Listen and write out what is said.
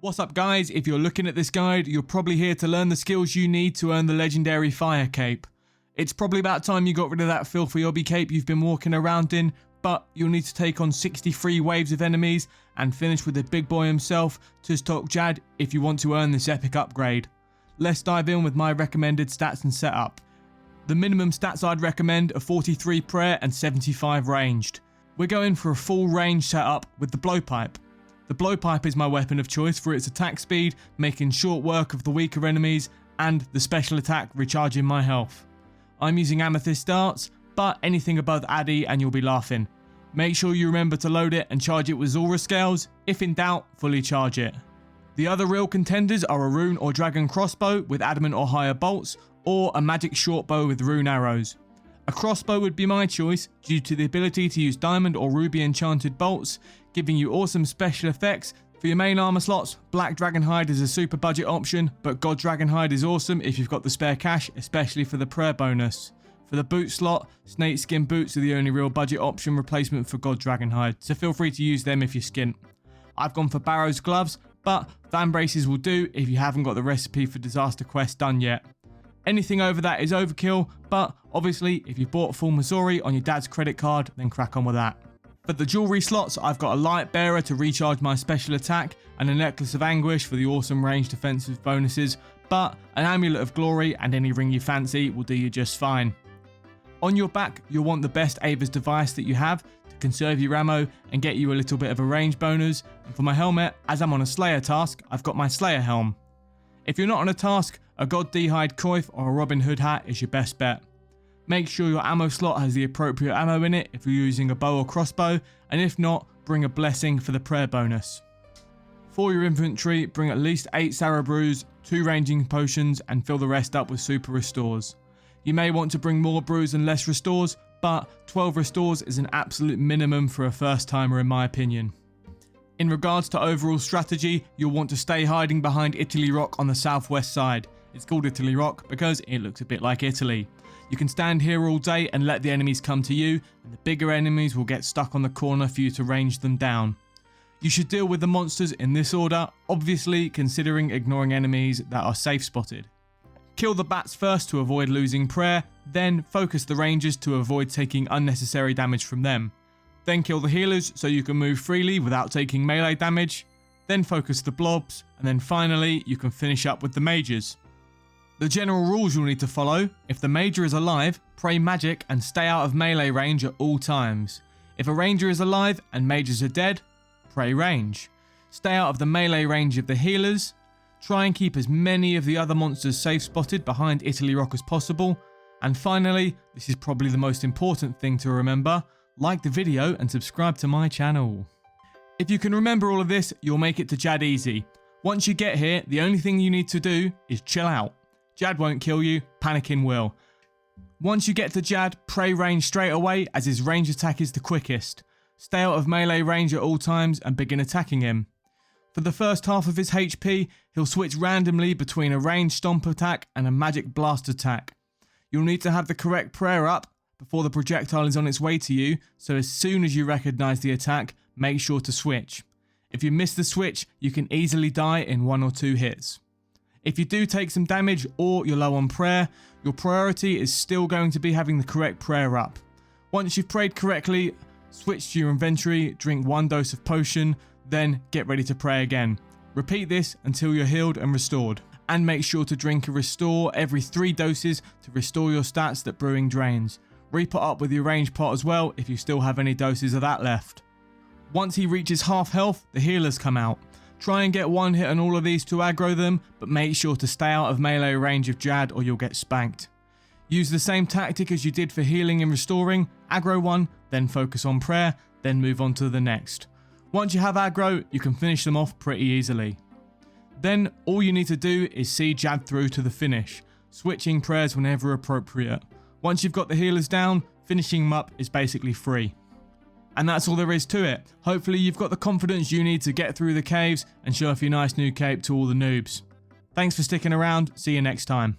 What's up guys, if you're looking at this guide, you're probably here to learn the skills you need to earn the legendary FIRECAPE. It's probably about time you got rid of that filthy obby cape you've been walking around in, but you'll need to take on 63 waves of enemies and finish with the big boy himself, Tz-Tok-Jad, if you want to earn this epic upgrade. Let's dive in with my recommended stats and setup. The minimum stats I'd recommend are 43 prayer and 75 ranged. We're going for a full range setup with the blowpipe. The blowpipe is my weapon of choice for its attack speed, making short work of the weaker enemies, and the special attack recharging my health. I'm using amethyst darts, but anything above Addy and you'll be laughing. Make sure you remember to load it and charge it with Zora scales. If in doubt, fully charge it. The other real contenders are a rune or dragon crossbow with adamant or higher bolts, or a magic short bow with rune arrows. A crossbow would be my choice due to the ability to use diamond or ruby enchanted bolts, giving you awesome special effects. For your main armor slots, black dragonhide is a super budget option, but god dragonhide is awesome if you've got the spare cash, especially for the prayer bonus. For the boot slot, snake skin boots are the only real budget option replacement for god dragonhide, so feel free to use them if you're skint. I've gone for Barrow's gloves, but van braces will do if you haven't got the recipe for disaster quest done yet. Anything over that is overkill, but obviously if you bought full Missouri on your dad's credit card, then crack on with that. For the jewellery slots, I've got a light bearer to recharge my special attack and a necklace of anguish for the awesome range defensive bonuses, but an amulet of glory and any ring you fancy will do you just fine. On your back, you'll want the best Ava's device that you have to conserve your ammo and get you a little bit of a range bonus, and for my helmet, as I'm on a Slayer task, I've got my Slayer helm. If you're not on a task, a God D-hide coif or a Robin Hood hat is your best bet. Make sure your ammo slot has the appropriate ammo in it if you're using a bow or crossbow, and if not, bring a blessing for the prayer bonus. For your inventory, bring at least 8 Sarah brews, 2 ranging potions, and fill the rest up with super restores. You may want to bring more brews and less restores, but 12 restores is an absolute minimum for a first timer in my opinion. In regards to overall strategy, you'll want to stay hiding behind Italy Rock on the southwest side. It's called Italy Rock because it looks a bit like Italy. You can stand here all day and let the enemies come to you, and the bigger enemies will get stuck on the corner for you to range them down. You should deal with the monsters in this order, obviously considering ignoring enemies that are safe spotted. Kill the bats first to avoid losing prayer, then focus the rangers to avoid taking unnecessary damage from them. Then kill the healers so you can move freely without taking melee damage, then focus the blobs, and then finally you can finish up with the mages. The general rules you'll need to follow: if the major is alive, pray magic and stay out of melee range at all times. If a ranger is alive and mages are dead, pray range. Stay out of the melee range of the healers. Try and keep as many of the other monsters safe spotted behind Italy Rock as possible. And finally, this is probably the most important thing to remember: like the video and subscribe to my channel. If you can remember all of this, you'll make it to Jad easy. Once you get here, the only thing you need to do is chill out. Jad won't kill you, panicking will. Once you get to Jad, pray range straight away as his range attack is the quickest. Stay out of melee range at all times and begin attacking him. For the first half of his HP, he'll switch randomly between a ranged stomp attack and a magic blast attack. You'll need to have the correct prayer up before the projectile is on its way to you, so as soon as you recognise the attack, make sure to switch. If you miss the switch, you can easily die in 1 or 2 hits. If you do take some damage or you're low on prayer, your priority is still going to be having the correct prayer up. Once you've prayed correctly, switch to your inventory, drink 1 dose of potion, then get ready to pray again. Repeat this until you're healed and restored. And make sure to drink a restore every 3 doses to restore your stats that brewing drains. Re-pot up with your range pot as well if you still have any doses of that left. Once he reaches half health, the healers come out. Try and get 1 hit on all of these to aggro them, but make sure to stay out of melee range of Jad or you'll get spanked. Use the same tactic as you did for healing and restoring: aggro 1, then focus on prayer, then move on to the next. Once you have aggro, you can finish them off pretty easily. Then all you need to do is see Jad through to the finish, switching prayers whenever appropriate. Once you've got the healers down, finishing them up is basically free. And that's all there is to it. Hopefully you've got the confidence you need to get through the caves and show off your nice new cape to all the noobs. Thanks for sticking around, see you next time.